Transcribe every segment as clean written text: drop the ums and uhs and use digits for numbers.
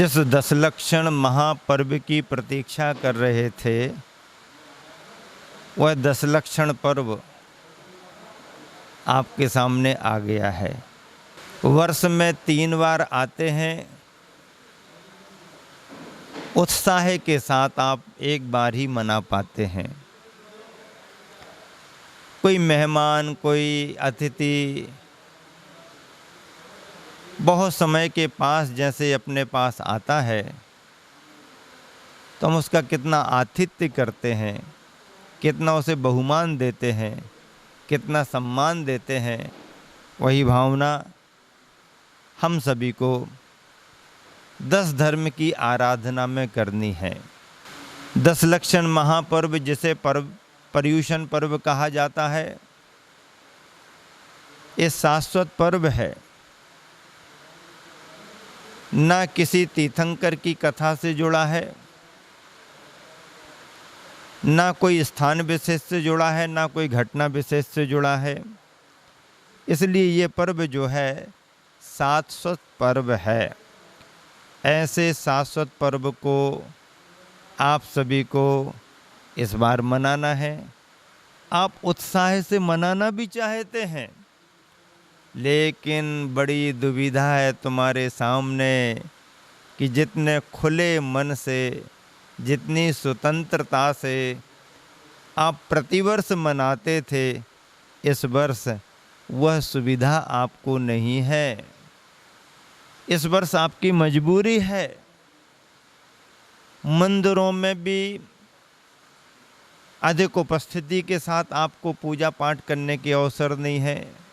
जिस दशलक्षण महापर्व की प्रतीक्षा कर रहे थे, वह दशलक्षण पर्व आपके सामने आ गया है। वर्ष में 3 बार आते हैं। उत्साह के साथ आप एक बार ही मना पाते हैं। कोई मेहमान, कोई अतिथि बहुत समय के पास जैसे अपने पास आता है तो हम उसका कितना आतिथ्य करते हैं, कितना उसे बहुमान देते हैं, कितना सम्मान देते हैं। वही भावना हम सभी को 10 धर्म की आराधना में करनी है। दशलक्षण महापर्व, जिसे पर्युषण पर्व कहा जाता है, ये शाश्वत पर्व है। न किसी तीर्थंकर की कथा से जुड़ा है, ना कोई स्थान विशेष से जुड़ा है, ना कोई घटना विशेष से जुड़ा है। इसलिए ये पर्व जो है शाश्वत पर्व है। ऐसे शाश्वत पर्व को आप सभी को इस बार मनाना है। आप उत्साह से मनाना भी चाहते हैं, लेकिन बड़ी दुविधा है तुम्हारे सामने कि जितने खुले मन से, जितनी स्वतंत्रता से आप प्रतिवर्ष मनाते थे, इस वर्ष वह सुविधा आपको नहीं है। इस वर्ष आपकी मजबूरी है। मंदिरों में भी अधिक उपस्थिति के साथ आपको पूजा पाठ करने के अवसर नहीं है।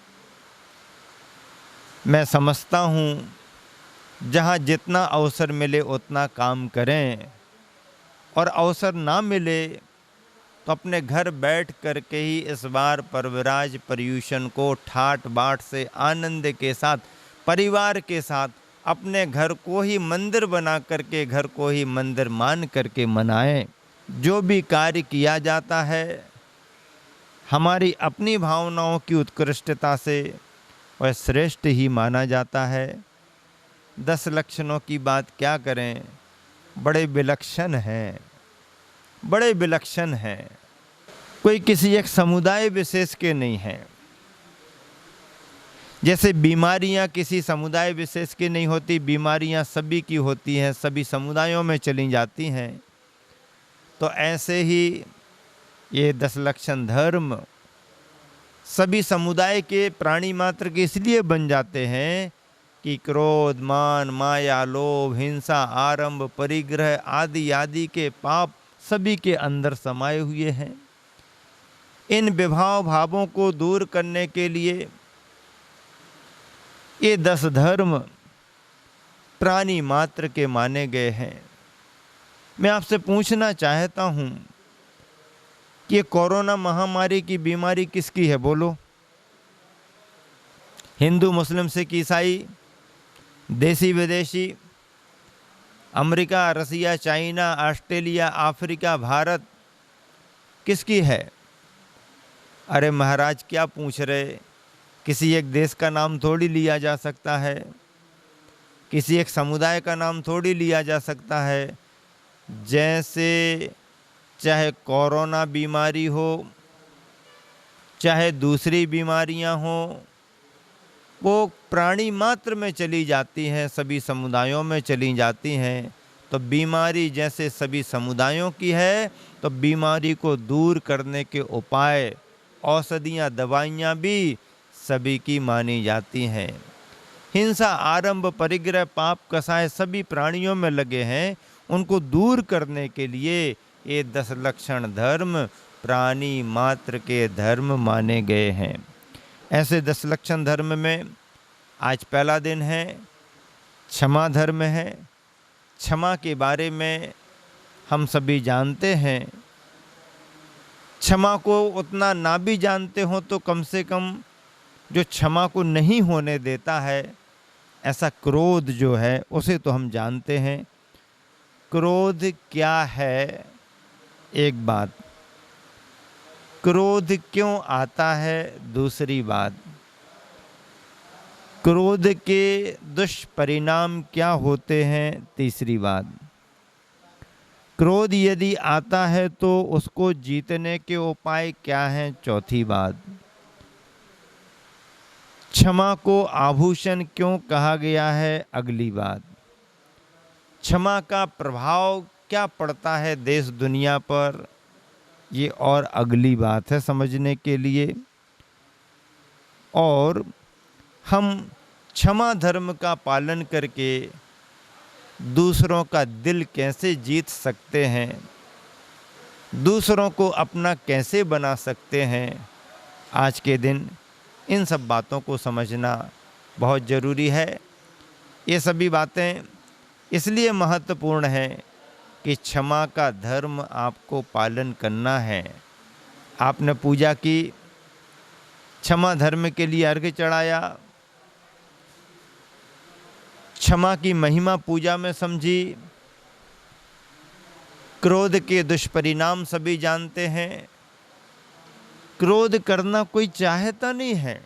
मैं समझता हूँ, जहाँ जितना अवसर मिले उतना काम करें, और अवसर ना मिले तो अपने घर बैठ करके ही इस बार पर्वराज पर्युषण को ठाट बाट से आनंद के साथ, परिवार के साथ, अपने घर को ही मंदिर बना करके, घर को ही मंदिर मान करके मनाएं। जो भी कार्य किया जाता है हमारी अपनी भावनाओं की उत्कृष्टता से वह श्रेष्ठ ही माना जाता है। 10 लक्षणों की बात क्या करें, बड़े विलक्षण हैं, बड़े विलक्षण हैं। कोई किसी एक समुदाय विशेष के नहीं हैं। जैसे बीमारियां किसी समुदाय विशेष की नहीं होती, बीमारियां सभी की होती हैं, सभी समुदायों में चली जाती हैं। तो ऐसे ही ये 10 लक्षण धर्म सभी समुदाय के प्राणी मात्र के इसलिए बन जाते हैं कि क्रोध, मान, माया, लोभ, हिंसा, आरंभ, परिग्रह आदि आदि के पाप सभी के अंदर समाये हुए हैं। इन विभाव भावों को दूर करने के लिए ये 10 धर्म प्राणी मात्र के माने गए हैं। मैं आपसे पूछना चाहता हूं कि ये कोरोना महामारी की बीमारी किसकी है, बोलो? हिंदू, मुस्लिम, सिख, ईसाई, देसी विदेशी, अमेरिका, रसिया, चाइना, ऑस्ट्रेलिया, अफ्रीका, भारत, किसकी है? अरे महाराज, क्या पूछ रहे? किसी एक देश का नाम थोड़ी लिया जा सकता है, किसी एक समुदाय का नाम थोड़ी लिया जा सकता है। जैसे चाहे कोरोना बीमारी हो, चाहे दूसरी बीमारियां हो, वो प्राणी मात्र में चली जाती हैं, सभी समुदायों में चली जाती हैं। तो बीमारी जैसे सभी समुदायों की है, तो बीमारी को दूर करने के उपाय, औषधियाँ, दवाइयाँ भी सभी की मानी जाती हैं। हिंसा, आरंभ, परिग्रह, पाप, कसाय सभी प्राणियों में लगे हैं। उनको दूर करने के लिए ये 10 लक्षण धर्म प्राणी मात्र के धर्म माने गए हैं। ऐसे 10 लक्षण धर्म में आज पहला दिन है, क्षमा धर्म है। क्षमा के बारे में हम सभी जानते हैं। क्षमा को उतना ना भी जानते हो तो कम से कम जो क्षमा को नहीं होने देता है, ऐसा क्रोध जो है, उसे तो हम जानते हैं। क्रोध क्या है? एक बात। क्रोध क्यों आता है? दूसरी बात। क्रोध के दुष्परिणाम क्या होते हैं? तीसरी बात, क्रोध यदि आता है तो उसको जीतने के उपाय क्या हैं? चौथी बात, क्षमा को आभूषण क्यों कहा गया है? अगली बात, क्षमा का प्रभाव क्या पड़ता है देश दुनिया पर? ये और अगली बात है समझने के लिए। और हम क्षमा धर्म का पालन करके दूसरों का दिल कैसे जीत सकते हैं, दूसरों को अपना कैसे बना सकते हैं, आज के दिन इन सब बातों को समझना बहुत ज़रूरी है। ये सभी बातें इसलिए महत्वपूर्ण हैं कि क्षमा का धर्म आपको पालन करना है। आपने पूजा की, क्षमा धर्म के लिए अर्घ्य चढ़ाया, क्षमा की महिमा पूजा में समझी। क्रोध के दुष्परिणाम सभी जानते हैं। क्रोध करना कोई चाहता नहीं है,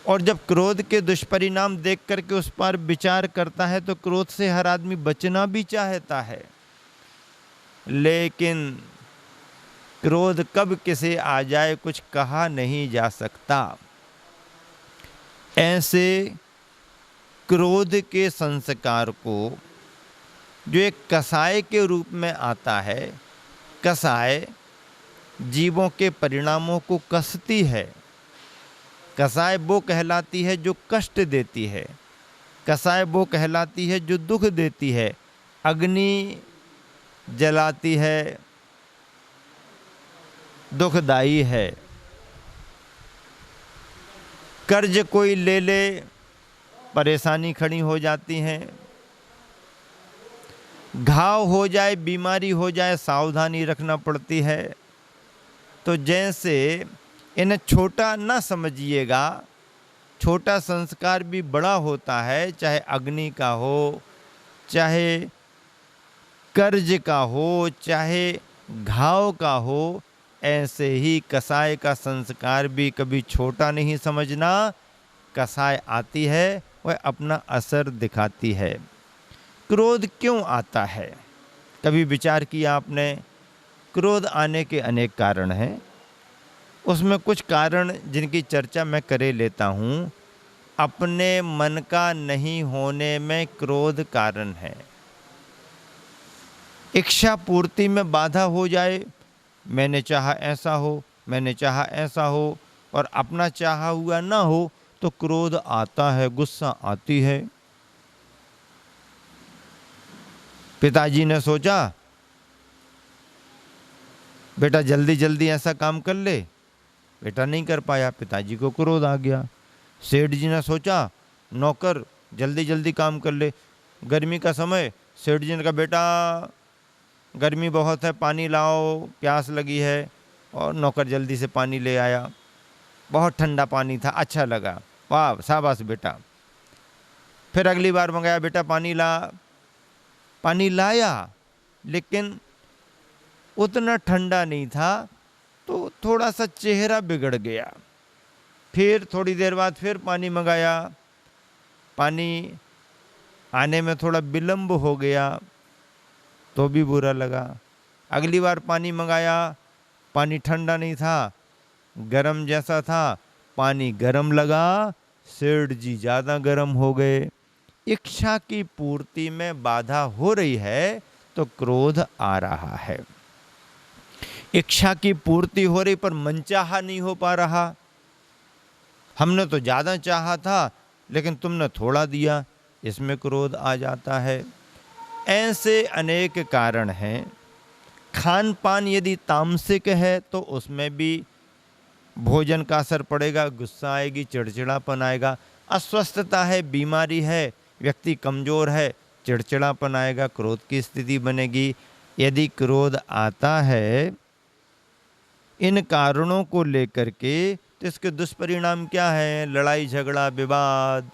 और जब क्रोध के दुष्परिणाम देख करके उस पर विचार करता है तो क्रोध से हर आदमी बचना भी चाहता है। लेकिन क्रोध कब किसे आ जाए कुछ कहा नहीं जा सकता। ऐसे क्रोध के संस्कार को जो एक कसाय के रूप में आता है, कसाय जीवों के परिणामों को कसती है। कसाय वो कहलाती है जो कष्ट देती है, कसाय वो कहलाती है जो दुख देती है, अग्नि जलाती है, दुखदाई है। कर्ज कोई ले ले, परेशानी खड़ी हो जाती है। घाव हो जाए, बीमारी हो जाए, सावधानी रखना पड़ती है। तो जैसे इन्हें छोटा ना समझिएगा, छोटा संस्कार भी बड़ा होता है, चाहे अग्नि का हो, चाहे कर्ज का हो, चाहे घाव का हो। ऐसे ही कसाय का संस्कार भी कभी छोटा नहीं समझना। कसाय आती है, वह अपना असर दिखाती है। क्रोध क्यों आता है? कभी विचार किया आपने? क्रोध आने के अनेक कारण हैं, उसमें कुछ कारण जिनकी चर्चा मैं करे लेता हूँ। अपने मन का नहीं होने में क्रोध कारण है। इच्छा पूर्ति में बाधा हो जाए, मैंने चाहा ऐसा हो, मैंने चाहा ऐसा हो, और अपना चाहा हुआ ना हो तो क्रोध आता है, गुस्सा आती है। पिताजी ने सोचा बेटा जल्दी जल्दी ऐसा काम कर ले, बेटा नहीं कर पाया, पिताजी को क्रोध आ गया। सेठ जी ने सोचा नौकर जल्दी जल्दी काम कर ले, गर्मी का समय, सेठ जी ने कहा बेटा गर्मी बहुत है, पानी लाओ, प्यास लगी है, और नौकर जल्दी से पानी ले आया। बहुत ठंडा पानी था, अच्छा लगा, वाह शाबाश बेटा। फिर अगली बार मंगाया, बेटा पानी ला, पानी लाया, लेकिन उतना ठंडा नहीं था, तो थोड़ा सा चेहरा बिगड़ गया। फिर थोड़ी देर बाद फिर पानी मंगाया, पानी आने में थोड़ा विलंब हो गया, तो भी बुरा लगा। अगली बार पानी मंगाया, पानी ठंडा नहीं था, गरम जैसा था, पानी गरम लगा, सेठ जी ज़्यादा गरम हो गए। इच्छा की पूर्ति में बाधा हो रही है तो क्रोध आ रहा है। इच्छा की पूर्ति हो रही पर मनचाहा नहीं हो पा रहा। हमने तो ज़्यादा चाहा था लेकिन तुमने थोड़ा दिया, इसमें क्रोध आ जाता है। ऐसे अनेक कारण हैं। खान पान यदि तामसिक है तो उसमें भी भोजन का असर पड़ेगा, गुस्सा आएगी, चिड़चिड़ापन आएगा। अस्वस्थता है, बीमारी है, व्यक्ति कमज़ोर है, चिड़चिड़ापन आएगा, क्रोध की स्थिति बनेगी। यदि क्रोध आता है इन कारणों को लेकर के, तो इसके दुष्परिणाम क्या है? लड़ाई झगड़ा विवाद,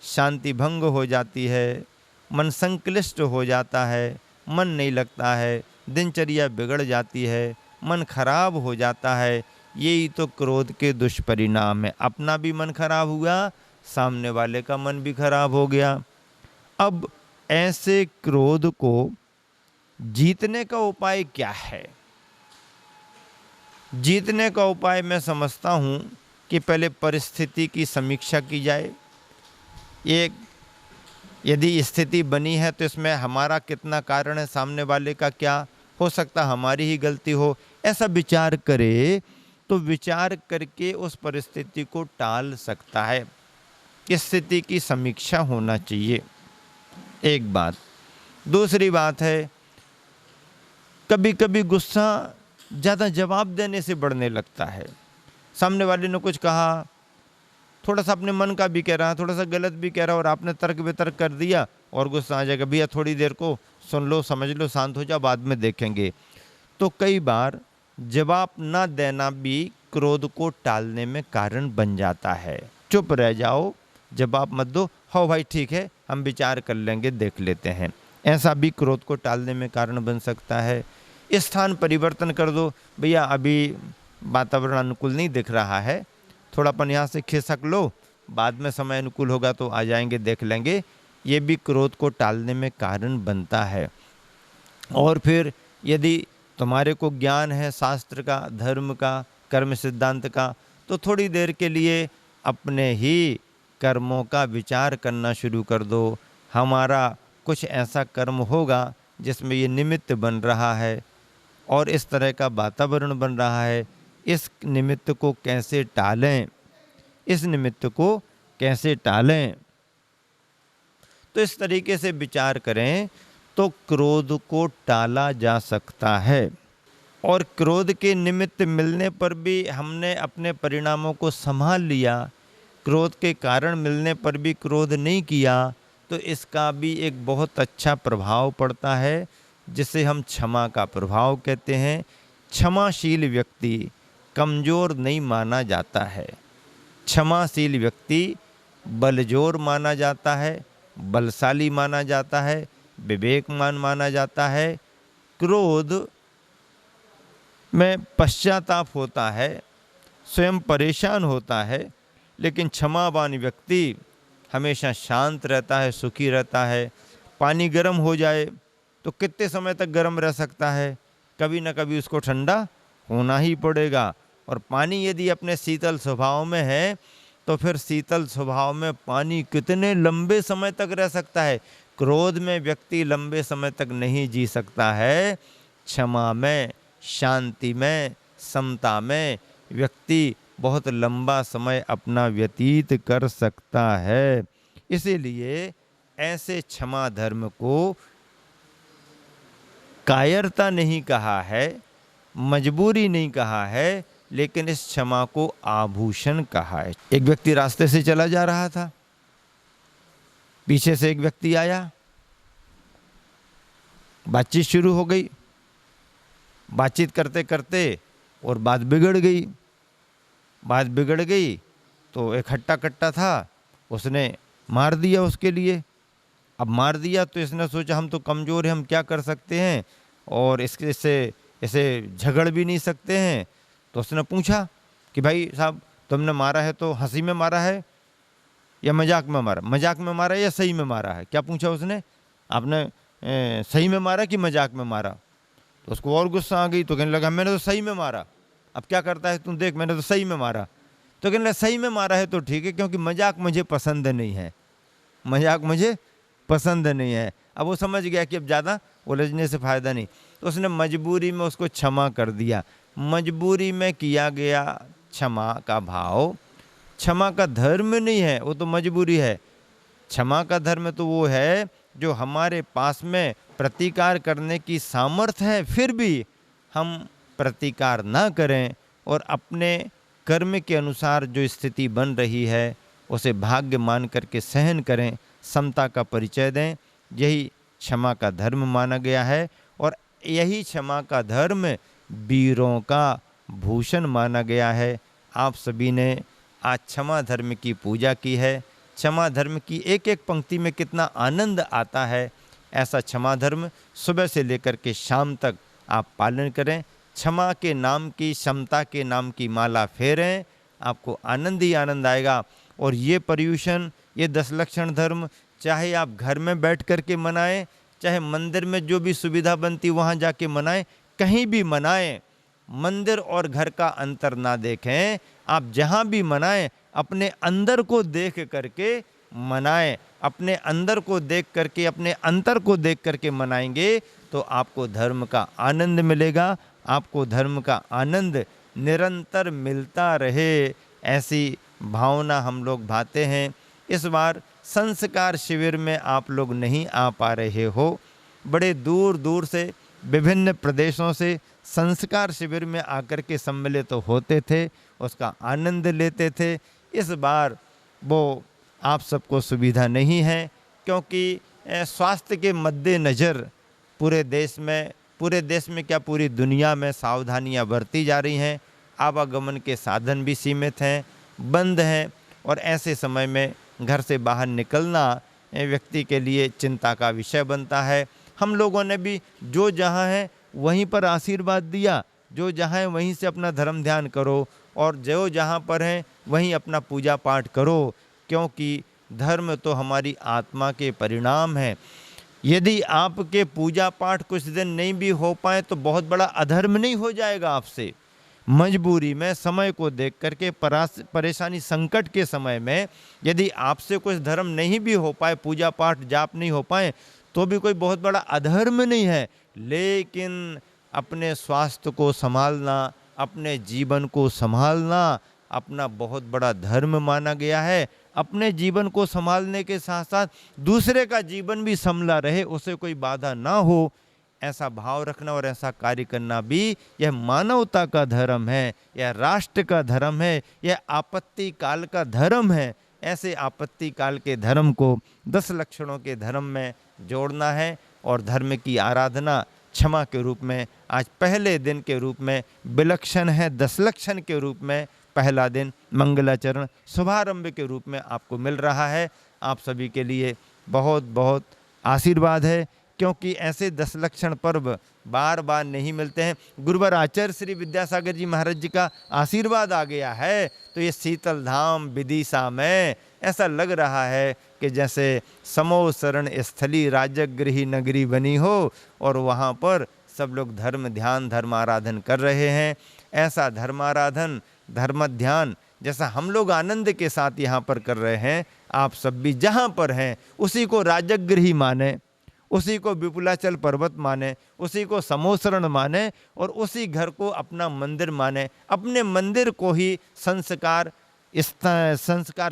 शांति भंग हो जाती है, मन संक्लिष्ट हो जाता है, मन नहीं लगता है, दिनचर्या बिगड़ जाती है, मन खराब हो जाता है, यही तो क्रोध के दुष्परिणाम है। अपना भी मन खराब हुआ, सामने वाले का मन भी खराब हो गया। अब ऐसे क्रोध को जीतने का उपाय क्या है? जीतने का उपाय मैं समझता हूँ कि पहले परिस्थिति की समीक्षा की जाए। एक यदि स्थिति बनी है तो इसमें हमारा कितना कारण है, सामने वाले का क्या, हो सकता हमारी ही गलती हो, ऐसा विचार करे तो विचार करके उस परिस्थिति को टाल सकता है। स्थिति की समीक्षा होना चाहिए, एक बात। दूसरी बात है, कभी कभी गुस्सा ज़्यादा जवाब देने से बढ़ने लगता है। सामने वाले ने कुछ कहा, थोड़ा सा अपने मन का भी कह रहा है, थोड़ा सा गलत भी कह रहा है, और आपने तर्क वितर्क कर दिया और गुस्सा आ जाएगा, भैया थोड़ी देर को सुन लो, समझ लो, शांत हो जाओ, बाद में देखेंगे। तो कई बार जवाब ना देना भी क्रोध को टालने में कारण बन जाता है। चुप रह जाओ, जवाब मत दो, हो भाई ठीक है, हम विचार कर लेंगे, देख लेते हैं, ऐसा भी क्रोध को टालने में कारण बन सकता है। स्थान परिवर्तन कर दो, भैया अभी वातावरण अनुकूल नहीं दिख रहा है, थोड़ा अपन यहाँ से खिसक लो, बाद में समय अनुकूल होगा तो आ जाएंगे, देख लेंगे, ये भी क्रोध को टालने में कारण बनता है। और फिर यदि तुम्हारे को ज्ञान है शास्त्र का, धर्म का, कर्म सिद्धांत का, तो थोड़ी देर के लिए अपने ही कर्मों का विचार करना शुरू कर दो। हमारा कुछ ऐसा कर्म होगा जिसमें ये निमित्त बन रहा है और इस तरह का वातावरण बन रहा है, इस निमित्त को कैसे टालें, इस निमित्त को कैसे टालें। तो इस तरीके से विचार करें तो क्रोध को टाला जा सकता है। और क्रोध के निमित्त मिलने पर भी हमने अपने परिणामों को संभाल लिया, क्रोध के कारण मिलने पर भी क्रोध नहीं किया, तो इसका भी एक बहुत अच्छा प्रभाव पड़ता है, जिसे हम क्षमा का प्रभाव कहते हैं। क्षमाशील व्यक्ति कमज़ोर नहीं माना जाता है, क्षमाशील व्यक्ति बलजोर माना जाता है, बलशाली माना जाता है, विवेकमान माना जाता है। क्रोध में पश्चाताप होता है, स्वयं परेशान होता है, लेकिन क्षमावान व्यक्ति हमेशा शांत रहता है, सुखी रहता है। पानी गर्म हो जाए तो कितने समय तक गर्म रह सकता है, कभी ना कभी उसको ठंडा होना ही पड़ेगा। और पानी यदि अपने शीतल स्वभाव में है तो फिर शीतल स्वभाव में पानी कितने लंबे समय तक रह सकता है। क्रोध में व्यक्ति लंबे समय तक नहीं जी सकता है, क्षमा में, शांति में, समता में व्यक्ति बहुत लंबा समय अपना व्यतीत कर सकता है। इसीलिए ऐसे क्षमा धर्म को कायरता नहीं कहा है, मजबूरी नहीं कहा है, लेकिन इस क्षमा को आभूषण कहा है। एक व्यक्ति रास्ते से चला जा रहा था, पीछे से एक व्यक्ति आया, बातचीत शुरू हो गई, बातचीत करते करते और बात बिगड़ गई। बात बिगड़ गई तो एक हट्टा कट्टा था, उसने मार दिया उसके लिए। अब मार दिया तो इसने सोचा हम तो कमज़ोर हैं, हम क्या कर सकते हैं, और इसके से इसे झगड़ भी नहीं सकते हैं। तो उसने पूछा कि भाई साहब तुमने मारा है तो हंसी में मारा है या मजाक में मारा, मजाक में मारा है या सही में मारा है? क्या पूछा उसने, आपने सही में मारा कि मजाक में मारा? तो उसको और गुस्सा आ गई, तो कहने लगा मैंने तो सही में मारा। अब क्या करता है तुम देख, मैंने तो सही में मारा। तो कहने लगा सही में मारा है तो ठीक है, क्योंकि मजाक मुझे पसंद नहीं है, मजाक मुझे पसंद नहीं है। अब वो समझ गया कि अब ज़्यादा उलझने से फ़ायदा नहीं, तो उसने मजबूरी में उसको क्षमा कर दिया। मजबूरी में किया गया क्षमा का भाव क्षमा का धर्म नहीं है, वो तो मजबूरी है। क्षमा का धर्म तो वो है जो हमारे पास में प्रतिकार करने की सामर्थ्य है, फिर भी हम प्रतिकार ना करें और अपने कर्म के अनुसार जो स्थिति बन रही है उसे भाग्य मान करके सहन करें, समता का परिचय दें। यही क्षमा का धर्म माना गया है और यही क्षमा का धर्म वीरों का भूषण माना गया है। आप सभी ने आज क्षमा धर्म की पूजा की है। क्षमा धर्म की एक एक पंक्ति में कितना आनंद आता है। ऐसा क्षमा धर्म सुबह से लेकर के शाम तक आप पालन करें। क्षमा के नाम की, समता के नाम की माला फेरें, आपको आनंद ही आनंद आएगा। और ये पर्यूषण, ये 10 लक्षण धर्म, चाहे आप घर में बैठ कर के मनाएं, चाहे मंदिर में जो भी सुविधा बनती वहाँ जाके मनाएं, कहीं भी मनाएं, मंदिर और घर का अंतर ना देखें। आप जहाँ भी मनाएं, अपने अंदर को देख करके मनाएं, अपने अंदर को देख करके, अपने अंतर को देख करके मनाएंगे तो आपको धर्म का आनंद मिलेगा, आपको धर्म का आनंद निरंतर मिलता रहे, ऐसी भावना हम लोग भाते हैं। इस बार संस्कार शिविर में आप लोग नहीं आ पा रहे हो, बड़े दूर दूर से विभिन्न प्रदेशों से संस्कार शिविर में आकर के सम्मिलित तो होते थे, उसका आनंद लेते थे। इस बार वो आप सबको सुविधा नहीं है, क्योंकि स्वास्थ्य के मद्देनज़र पूरे देश में क्या पूरी दुनिया में सावधानियां बरती जा रही हैं। आवागमन के साधन भी सीमित हैं, बंद हैं, और ऐसे समय में घर से बाहर निकलना व्यक्ति के लिए चिंता का विषय बनता है। हम लोगों ने भी जो जहाँ है वहीं पर आशीर्वाद दिया, जो जहाँ है वहीं से अपना धर्म ध्यान करो, और जो जहाँ पर हैं वहीं अपना पूजा पाठ करो, क्योंकि धर्म तो हमारी आत्मा के परिणाम है। यदि आपके पूजा पाठ कुछ दिन नहीं भी हो पाए तो बहुत बड़ा अधर्म नहीं हो जाएगा आपसे। मजबूरी में, समय को देख करके, परेशानी संकट के समय में यदि आपसे कुछ धर्म नहीं भी हो पाए, पूजा पाठ जाप नहीं हो पाए, तो भी कोई बहुत बड़ा अधर्म नहीं है। लेकिन अपने स्वास्थ्य को संभालना, अपने जीवन को संभालना अपना बहुत बड़ा धर्म माना गया है। अपने जीवन को संभालने के साथ साथ दूसरे का जीवन भी संभला रहे, उसे कोई बाधा ना हो, ऐसा भाव रखना और ऐसा कार्य करना भी यह मानवता का धर्म है, यह राष्ट्र का धर्म है, यह आपत्ति काल का धर्म है। ऐसे आपत्ति काल के धर्म को 10 लक्षणों के धर्म में जोड़ना है, और धर्म की आराधना क्षमा के रूप में आज पहले दिन के रूप में विलक्षण है, 10 लक्षण के रूप में पहला दिन मंगलाचरण शुभारंभ के रूप में आपको मिल रहा है। आप सभी के लिए बहुत बहुत आशीर्वाद है, क्योंकि ऐसे 10 लक्षण पर्व बार बार नहीं मिलते हैं। गुरुवर आचार्य श्री विद्यासागर जी महाराज जी का आशीर्वाद आ गया है, तो ये शीतल धाम विदिशा में ऐसा लग रहा है कि जैसे समो शरण स्थली राजगृही नगरी बनी हो, और वहाँ पर सब लोग धर्म ध्यान, धर्माराधन कर रहे हैं। ऐसा धर्माराधन, धर्म ध्यान जैसा हम लोग आनंद के साथ यहाँ पर कर रहे हैं, आप सब भी जहाँ पर हैं उसी को राजगृही माने, उसी को विपुलाचल पर्वत माने, उसी को समोसरण माने, और उसी घर को अपना मंदिर माने। अपने मंदिर को ही संस्कार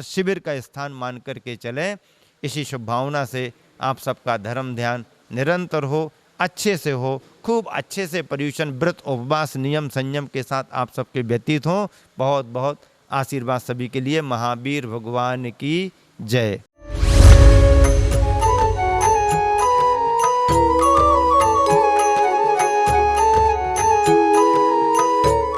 शिविर का स्थान मान करके चलें। इसी शुभ भावना से आप सबका धर्म ध्यान निरंतर हो, अच्छे से हो, खूब अच्छे से पर्यूषण व्रत उपवास नियम संयम के साथ आप सबके व्यतीत हों। बहुत बहुत आशीर्वाद सभी के लिए। महावीर भगवान की जय।